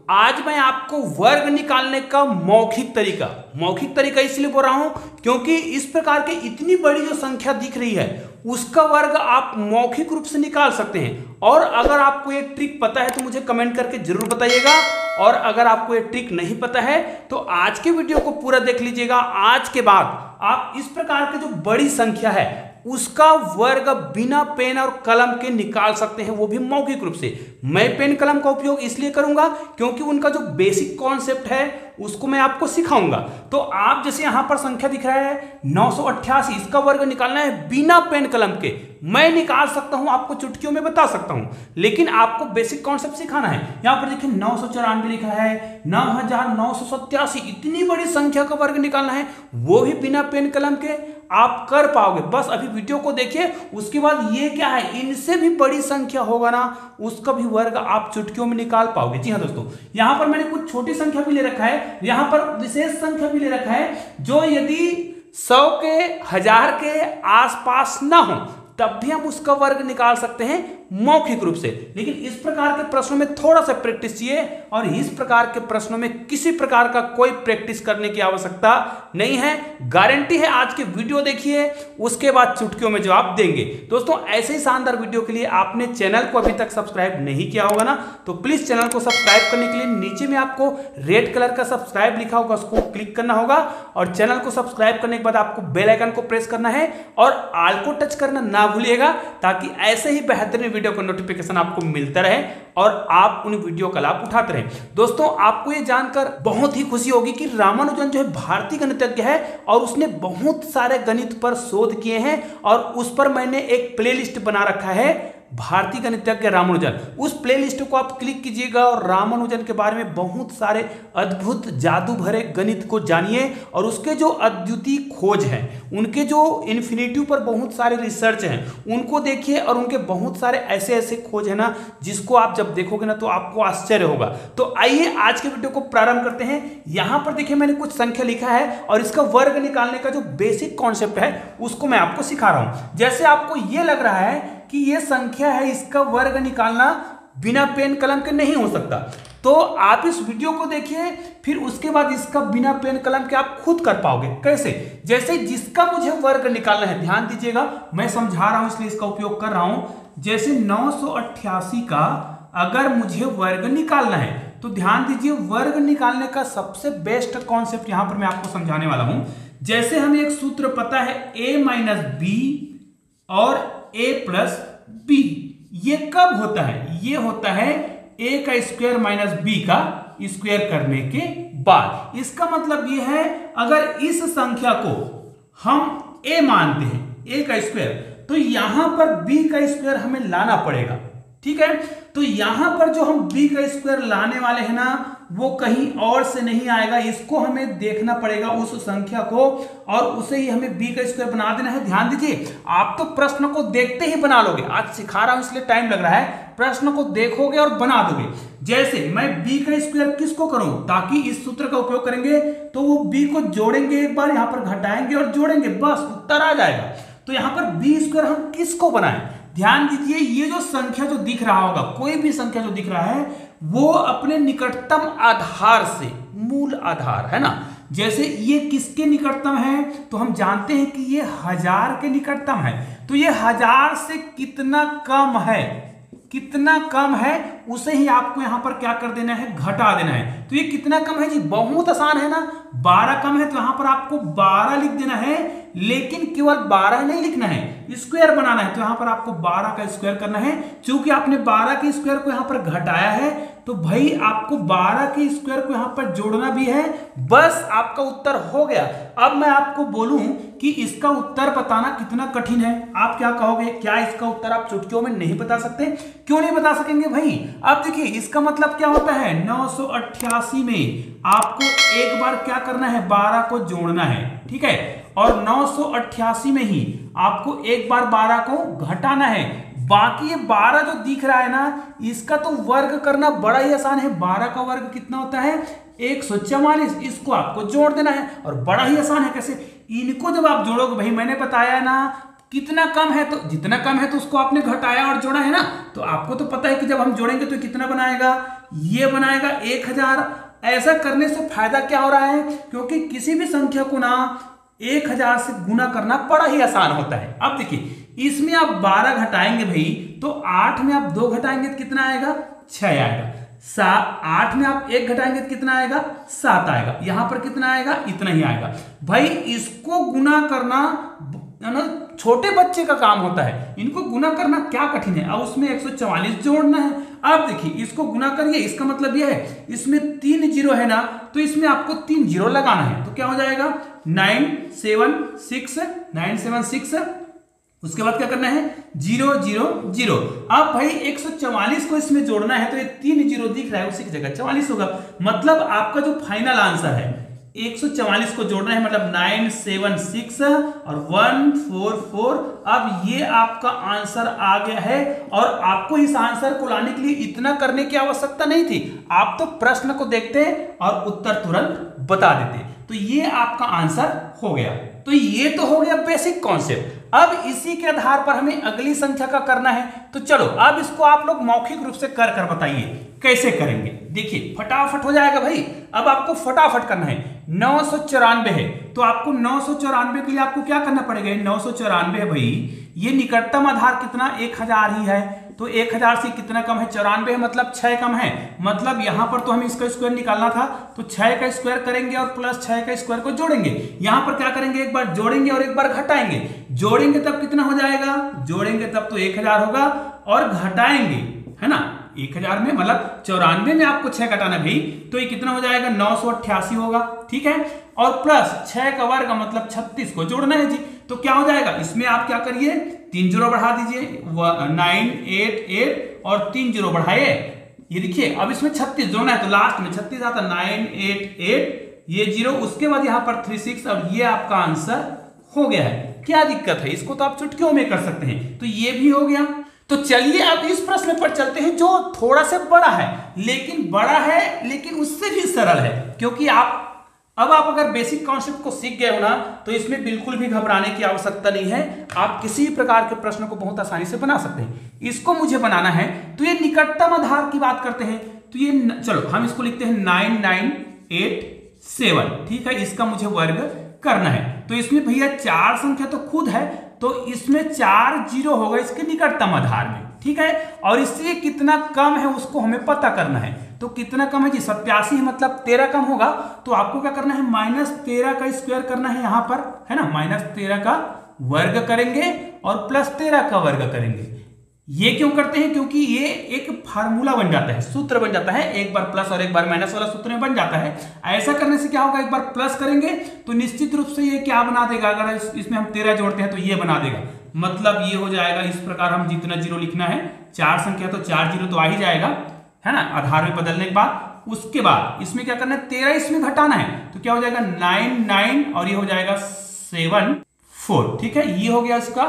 आज मैं आपको वर्ग निकालने का मौखिक तरीका इसलिए बोल रहा हूं क्योंकि इस प्रकार के इतनी बड़ी जो संख्या दिख रही है उसका वर्ग आप मौखिक रूप से निकाल सकते हैं। और अगर आपको ये ट्रिक पता है तो मुझे कमेंट करके जरूर बताइएगा, और अगर आपको ये ट्रिक नहीं पता है तो आज के वीडियो को पूरा देख लीजिएगा। आज के बाद आप इस प्रकार की जो बड़ी संख्या है उसका वर्ग बिना पेन और कलम के निकाल सकते हैं, वो भी मौखिक रूप से। मैं पेन कलम का उपयोग इसलिए करूंगा क्योंकि उनका जो बेसिक कॉन्सेप्ट है उसको मैं आपको सिखाऊंगा। तो आप जैसे यहां पर संख्या दिख रहा है 988, इसका वर्ग निकालना है बिना पेन कलम के। मैं निकाल सकता हूं, आपको चुटकियों में बता सकता हूं, लेकिन आपको बेसिक कॉन्सेप्ट सिखाना है। यहां पर देखिए 994 लिखा है, 9987, इतनी बड़ी संख्या का वर्ग निकालना है, वो भी बिना पेन कलम के। आप कर पाओगे, बस अभी वीडियो को देखिए। उसके बाद ये क्या है, इनसे भी बड़ी संख्या होगा ना, उसका भी वर्ग आप चुटकियों में निकाल पाओगे। जी हाँ दोस्तों, यहां पर मैंने कुछ छोटी संख्या भी ले रखा है, यहां पर विशेष संख्या भी ले रखा है, जो यदि 100 के 1000 के आसपास ना हो तब भी हम उसका वर्ग निकाल सकते हैं मौखिक रूप से। लेकिन इस प्रकार के प्रश्नों में थोड़ा सा प्रैक्टिस चाहिए, और इस प्रकार के प्रश्नों में किसी प्रकार का कोई प्रैक्टिस करने की आवश्यकता नहीं है। गारंटी है, आज के वीडियो देखिए, उसके बाद चुटकियों में जवाब देंगे। दोस्तों ऐसे ही शानदार वीडियो के लिए आपने चैनल को अभी तक सब्सक्राइब नहीं किया होगा ना, तो प्लीज चैनल को सब्सक्राइब करने के लिए नीचे में आपको रेड कलर का सब्सक्राइब लिखा होगा, उसको क्लिक करना होगा। और चैनल को सब्सक्राइब करने के बाद आपको बेल आइकन को प्रेस करना है और ऑल को टच करना ना भूलिएगा, ताकि ऐसे ही बेहतरीन वीडियो का नोटिफिकेशन आपको मिलता रहे और आप उन वीडियो का लाभ उठाते रहें। दोस्तों आपको ये जानकर बहुत ही खुशी होगी कि रामानुजन जो है भारतीय गणितज्ञ है, और उसने बहुत सारे गणित पर शोध किए हैं, और उस पर मैंने एक प्लेलिस्ट बना रखा है, भारतीय गणितज्ञ रामानुजन। उस प्लेलिस्ट को आप क्लिक कीजिएगा और रामानुजन के बारे में बहुत सारे अद्भुत जादू भरे गणित को जानिए, और उसके जो अद्वितीय खोज है, उनके जो इन्फिनिटी पर बहुत सारे रिसर्च हैं उनको देखिए, और उनके बहुत सारे ऐसे ऐसे खोज है ना जिसको आप जब देखोगे ना तो आपको आश्चर्य होगा। तो आइए आज के वीडियो को प्रारंभ करते हैं। यहां पर देखिए मैंने कुछ संख्या लिखा है, और इसका वर्ग निकालने का जो बेसिक कॉन्सेप्ट है उसको मैं आपको सिखा रहा हूं। जैसे आपको यह लग रहा है कि ये संख्या है, इसका वर्ग निकालना बिना पेन कलम के नहीं हो सकता, तो आप इस वीडियो को देखिए, फिर उसके बाद इसका बिना पेन कलम के आप खुद कर पाओगे। कैसे? जैसे जिसका मुझे वर्ग निकालना है, ध्यान दीजिएगा, मैं समझा रहा हूं इसलिए इसका उपयोग कर रहा हूं। जैसे 988 का अगर मुझे वर्ग निकालना है, तो ध्यान दीजिए, वर्ग निकालने का सबसे बेस्ट कॉन्सेप्ट यहां पर मैं आपको समझाने वाला हूं। जैसे हमें एक सूत्र पता है a माइनस बी और a प्लस बी, ये कब होता है? ये होता है a का स्क्वायर माइनस b का स्क्वायर करने के बाद। इसका मतलब ये है, अगर इस संख्या को हम a मानते हैं, a का स्क्वायर, तो यहां पर b का स्क्वायर हमें लाना पड़ेगा। ठीक है, तो यहां पर जो हम b का स्क्वायर लाने वाले हैं ना, वो कहीं और से नहीं आएगा, इसको हमें देखना पड़ेगा उस संख्या को, और उसे ही हमें b का स्क्वायर बना देना है। ध्यान दीजिए, आप तो प्रश्न को देखते ही बना लोगे, आज सिखा रहा हूं इसलिए टाइम लग रहा है, प्रश्न को देखोगे और बना दोगे। जैसे मैं b का स्क्वायर किसको करूं, ताकि इस सूत्र का उपयोग करेंगे तो वो b को जोड़ेंगे, एक बार यहां पर घटाएंगे और जोड़ेंगे, बस उत्तर आ जाएगा। तो यहां पर b स्क्वायर हम किसको बनाएं? ध्यान दीजिए, ये जो संख्या जो दिख रहा होगा, कोई भी संख्या जो दिख रहा है, वो अपने निकटतम आधार से, मूल आधार है ना, जैसे ये किसके निकटतम है, तो हम जानते हैं कि ये 1000 के निकटतम है। तो ये 1000 से कितना कम है, कितना कम है, उसे ही आपको यहां पर क्या कर देना है, घटा देना है। तो ये कितना कम है जी, बहुत आसान है ना, 12 कम है, तो यहां पर आपको 12 लिख देना है, लेकिन केवल 12 नहीं लिखना है, स्क्वायर बनाना है, तो यहां पर आपको 12 का स्क्वायर करना है। चूंकि आपने 12 के स्क्वायर को यहां पर घटाया है, तो भाई आपको 12 के स्क्वायर को यहां पर जोड़ना भी है, बस आपका उत्तर हो गया। अब मैं आपको बोलूं कि इसका उत्तर बताना कितना कठिन है, आप क्या कहोगे? क्या इसका उत्तर आप चुटकियों में नहीं बता सकते? क्यों नहीं बता सकेंगे भाई? अब देखिए, इसका मतलब क्या होता है, 988 में आपको एक बार क्या करना है, 12 को जोड़ना है, ठीक है, और 988 में ही आपको एक बार 12 को घटाना है। बाकी ये 12 जो दिख रहा है ना, इसका तो वर्ग करना बड़ा ही आसान है। 12 का वर्ग कितना होता है, 144, इसको आपको जोड़ देना है, और बड़ा ही आसान है। कैसे? इनको जब आप जोड़ोगे, भाई मैंने बताया ना कितना कम है, तो जितना कम है तो उसको आपने घटाया और जोड़ा है ना। तो आपको तो पता है कि जब हम जोड़ेंगे तो कितना बनाएगा, ये बनाएगा 1000। ऐसा करने से फायदा क्या हो रहा है, क्योंकि किसी भी संख्या को ना 1000 से गुना करना बड़ा ही आसान होता है। अब देखिए इसमें आप 12 घटाएंगे भाई, तो 8 में आप 2 घटाएंगे तो कितना आएगा, 6 आएगा। 8 में आप 1 घटाएंगे तो कितना आएगा, 7 आएगा। यहां पर कितना आएगा, इतना ही आएगा। भाई इसको गुना करना ना छोटे बच्चे का काम होता है, इनको गुना करना क्या कठिन है। अब उसमें 144 जोड़ना है। अब देखिए इसको गुना करिए, इसका मतलब यह है इसमें 3 जीरो है ना, तो इसमें आपको 3 जीरो लगाना है। तो क्या हो जाएगा 976। उसके बाद क्या करना है 0 0 0। अब भाई 144 को इसमें जोड़ना है, तो ये 3 जीरो दिख रहा है उसी की जगह 44 होगा। मतलब आपका जो फाइनल आंसर है 144 को जोड़ना है, मतलब 976 और 144। अब ये आपका आंसर आ गया है, और आपको इस आंसर को लाने के लिए इतना करने की आवश्यकता नहीं थी। आप तो प्रश्न को देखते और उत्तर तुरंत बता देते। तो ये आपका आंसर हो गया। तो ये तो हो गया बेसिक कॉन्सेप्ट। अब इसी के आधार पर हमें अगली संख्या का करना है। तो चलो अब इसको आप लोग मौखिक रूप से कर कर बताइए कैसे करेंगे। देखिए फटाफट हो जाएगा भाई। अब आपको फटाफट करना है। 994 है, तो आपको 994 के लिए आपको क्या करना पड़ेगा, 994 है भाई, ये निकटतम आधार कितना 1000 ही है, तो 1000 से कितना कम है, 94 मतलब 6 कम है। मतलब यहां पर तो हमें इसका स्क्वायर निकालना था, तो 6 का स्क्वायर करेंगे और प्लस 6 का स्क्वायर को जोड़ेंगे। यहां पर क्या करेंगे, एक बार जोड़ेंगे और एक बार घटाएंगे। जोड़ेंगे तब कितना हो जाएगा, जोड़ेंगे तब तो 1000 होगा, और घटाएंगे है ना 1000 में, मतलब 94 में आपको 6 घटाना भाई, तो ये कितना हो जाएगा 988 होगा। ठीक है, और प्लस 6 का वर्ग मतलब 36 को जोड़ना है जी। तो क्या हो जाएगा, इसमें आप क्या करिए 3 जीरो बढ़ा दीजिए, 988 और 3 जीरो बढ़ाए, ये देखिए अब इसमें 36 जोड़ना है, तो लास्ट में 36 आता 988, ये जीरो, उसके बाद यहां पर 36, और ये आपका आंसर हो गया है। क्या दिक्कत है, इसको तो आप चुटकियों में कर सकते हैं। तो ये भी हो गया। तो चलिए अब इस प्रश्न पर चलते हैं जो थोड़ा सा बड़ा है, लेकिन उससे भी सरल है। क्योंकि अब आप अगर बेसिक कॉन्सेप्ट को सीख गए हो ना, तो इसमें बिल्कुल भी घबराने की आवश्यकता नहीं है। आप किसी प्रकार के प्रश्न को बहुत आसानी से बना सकते हैं। इसको मुझे बनाना है, तो ये निकटतम आधार की बात करते हैं। तो ये चलो हम इसको लिखते हैं 9987। ठीक है, इसका मुझे वर्ग करना है। तो इसमें भैया 4 संख्या तो खुद है, तो इसमें 4 जीरो होगा इसके निकटतम आधार में। ठीक है, और इससे कितना कम है उसको हमें पता करना है। तो कितना कम है जी, 87 है, मतलब 13 कम होगा। तो आपको क्या करना है, -13 का स्क्वायर करना है यहां पर, है ना, -13 का वर्ग करेंगे और +13 का वर्ग करेंगे। ये क्यों करते हैं, क्योंकि ये एक फार्मूला बन जाता है, सूत्र बन जाता है। एक बार प्लस और एक बार माइनस वाला सूत्र में बन जाता है। ऐसा करने से क्या होगा, एक बार प्लस करेंगे तो निश्चित रूप से ये क्या बना देगा, अगर इसमें हम 13 जोड़ते हैं तो ये बना देगा। मतलब ये हो जाएगा इस प्रकार, हम जितना जीरो लिखना है, 4 संख्या तो 4 जीरो तो आ ही जाएगा, है ना, आधार में बदलने के बाद। उसके बाद इसमें क्या करना है, 13 इसमें घटाना है, तो क्या हो जाएगा 99 और ये हो जाएगा 74। ठीक है, ये हो गया इसका।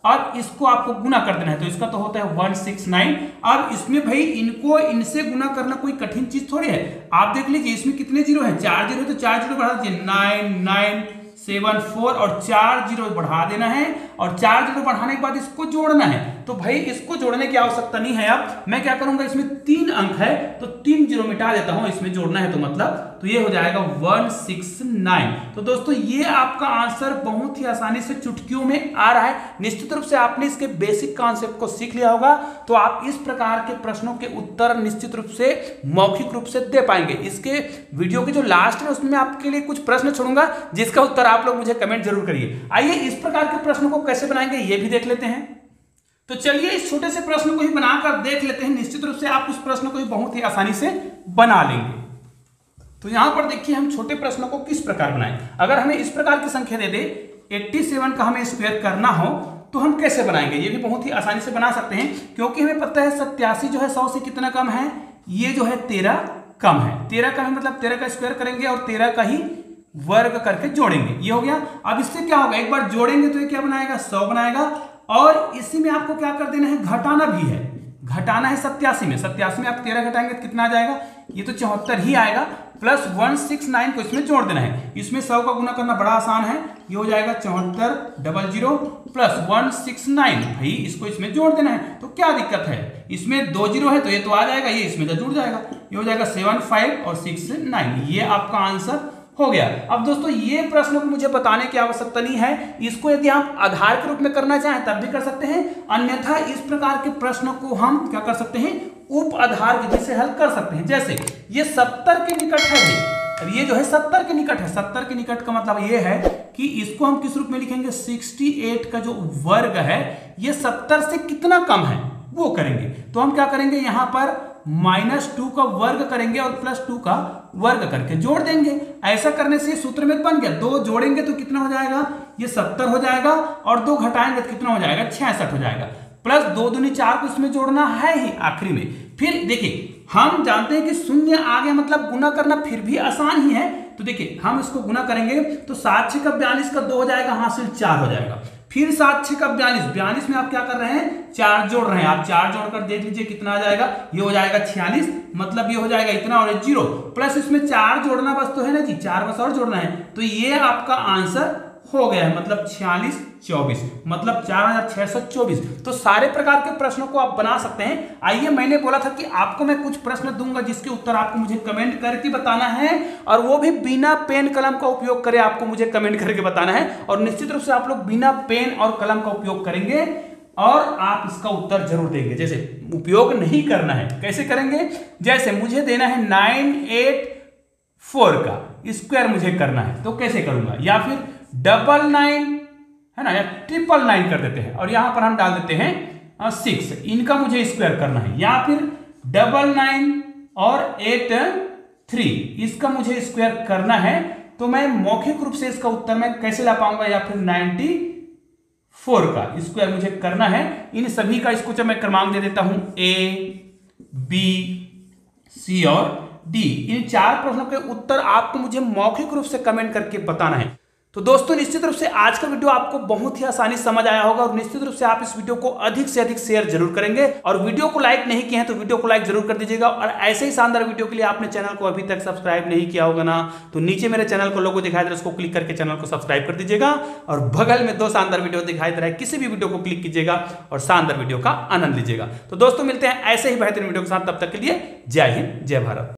अब इसको आपको गुना कर देना है, तो इसका तो होता है 169। अब इसमें भाई इनसे गुना करना कोई कठिन चीज थोड़ी है। आप देख लीजिए इसमें कितने जीरो है, 4 जीरो, तो 4 जीरो बढ़ा दीजिए 9974 और 4 जीरो बढ़ा देना है, और 4 जीरो बढ़ाने के बाद इसको जोड़ना है। तो भाई इसको जोड़ने की आवश्यकता नहीं है। अब मैं क्या करूंगा, इसमें 3 अंक है तो 3 जीरो मिटा देता हूं, इसमें जोड़ना है तो मतलब, तो ये हो जाएगा 169। तो दोस्तों ये आपका आंसर बहुत ही आसानी से चुटकियों में आ रहा है। निश्चित रूप से आपने इसके बेसिक कॉन्सेप्ट को सीख लिया होगा, तो आप इस प्रकार के प्रश्नों के उत्तर निश्चित रूप से मौखिक रूप से दे पाएंगे। इसके वीडियो के जो लास्ट है उसमें आपके लिए कुछ प्रश्न छोड़ूंगा, जिसका उत्तर आप लोग मुझे कमेंट जरूर करिए। आइए इस प्रकार के प्रश्नों को कैसे बनाएंगे ये भी देख लेते हैं। तो चलिए इस छोटे से प्रश्न को ही बनाकर देख लेते हैं। निश्चित रूप से आप उस प्रश्न को भी बहुत ही आसानी से बना लेंगे। तो यहां पर देखिए हम छोटे प्रश्नों को किस प्रकार बनाएं। अगर हमें इस प्रकार की संख्या दे दे 87 का हमें स्क्वायर करना हो, तो हम कैसे बनाएंगे, ये भी बहुत ही आसानी से बना सकते हैं। क्योंकि हमें पता है 87 जो है 100 से कितना कम है, ये जो है 13 कम है। 13 कम है मतलब 13 का स्क्वायर करेंगे और 13 का ही वर्ग करके जोड़ेंगे। ये हो गया। अब इससे क्या होगा, एक बार जोड़ेंगे तो ये क्या बनाएगा, 100 बनाएगा। और इसी में आपको क्या कर देना है, घटाना भी है। घटाना है 87 में। 87 में आप 13 घटाएंगे तो कितना आ जाएगा, ये तो 74 ही आएगा। प्लस 169 को इसमें जोड़ देना है। इसमें 100 का गुना करना बड़ा आसान है, ये हो जाएगा 7400 प्लस 169, भाई इसको इसमें जोड़ देना है। तो क्या दिक्कत है, इसमें 2 जीरो है तो ये तो आ जाएगा, ये इसमें तो जुड़ जाएगा, ये हो जाएगा 75 और 69, ये आपका आंसर हो गया। अब दोस्तों ये प्रश्न को मुझे बताने की आवश्यकता नहीं है, इसको यदि आप आधार के रूप में करना चाहें तब भी कर सकते हैं, अन्यथा इस प्रकार के प्रश्न को हम क्या कर सकते हैं, उप आधार विधि से हल कर सकते हैं। जैसे ये 70 के निकट है भाई, अब ये जो है 70 के निकट है, 70 के निकट का मतलब ये है कि इसको हम किस रूप में लिखेंगे, 68 का जो वर्ग है ये 70 से कितना कम है वो करेंगे। तो हम क्या करेंगे, यहां पर -2 का वर्ग करेंगे और +2 का वर्ग करके जोड़ देंगे। ऐसा करने से सूत्र में बन गया, 2 जोड़ेंगे तो कितना हो जाएगा, ये 70 हो जाएगा, और 2 घटाएंगे तो कितना हो जाएगा, 66 हो जाएगा, प्लस 2 दूनी 4 को इसमें जोड़ना है ही आखिरी में। फिर देखिए हम जानते हैं कि शून्य आ गया मतलब गुना करना फिर भी आसान ही है। तो देखिए हम इसको गुना करेंगे तो 7 6 का 42 का 2 हो जाएगा, हासिल 4 हो जाएगा, फिर 7 6 का 42, 42 में आप क्या कर रहे हैं, 4 जोड़ रहे हैं, आप 4 जोड़कर देख लीजिए कितना आ जाएगा, ये हो जाएगा 46, मतलब ये हो जाएगा इतना और 0 प्लस इसमें 4 जोड़ना बस तो है ना जी, 4 बस और जोड़ना है, तो ये आपका आंसर हो गया है, मतलब 46 24, मतलब 4624। तो सारे प्रकार के प्रश्नों को आप बना सकते हैं। आइए, मैंने बोला था कि आपको मैं कुछ प्रश्न दूंगा जिसके उत्तर आपको मुझे कमेंट करके बताना है, और वो भी बिना पेन कलम का उपयोग करे आपको मुझे कमेंट करके बताना है। और निश्चित रूप से आप लोग बिना पेन और कलम का उपयोग करेंगे और आप इसका उत्तर जरूर देंगे। जैसे उपयोग नहीं करना है, कैसे करेंगे, जैसे मुझे देना है 984 का स्क्वायर मुझे करना है, तो कैसे करूंगा, या फिर 99 है ना, या 999 कर देते हैं, और यहां पर हम डाल देते हैं 6, इनका मुझे स्क्वायर करना है, या फिर 99 और 83 इसका मुझे स्क्वायर करना है। तो मैं मौखिक रूप से इसका उत्तर मैं कैसे ला पाऊंगा, या फिर 94 का स्क्वायर मुझे करना है। इन सभी का इसको जब मैं क्रमांक दे देता हूं A, B, C और D, इन 4 प्रश्नों के उत्तर आपको मुझे मौखिक रूप से कमेंट करके बताना है। तो दोस्तों निश्चित रूप से आज का वीडियो आपको बहुत ही आसानी से समझ आया होगा, और निश्चित रूप से आप इस वीडियो को अधिक से अधिक शेयर जरूर करेंगे, और वीडियो को लाइक नहीं किए हैं तो वीडियो को लाइक जरूर कर दीजिएगा। और ऐसे ही शानदार वीडियो के लिए आपने चैनल को अभी तक सब्सक्राइब नहीं किया होगा ना, तो नीचे मेरे चैनल को लोगो दिखाई दे रहा है, उसको क्लिक करके चैनल को सब्सक्राइब कर दीजिएगा, और बगल में 2 शानदार वीडियो दिखाई दे रहा है, किसी भी वीडियो को क्लिक कीजिएगा और शानदार वीडियो का आनंद लीजिएगा। तो दोस्तों मिलते हैं ऐसे ही बेहतरीन वीडियो के साथ, तब तक के लिए जय हिंद जय भारत।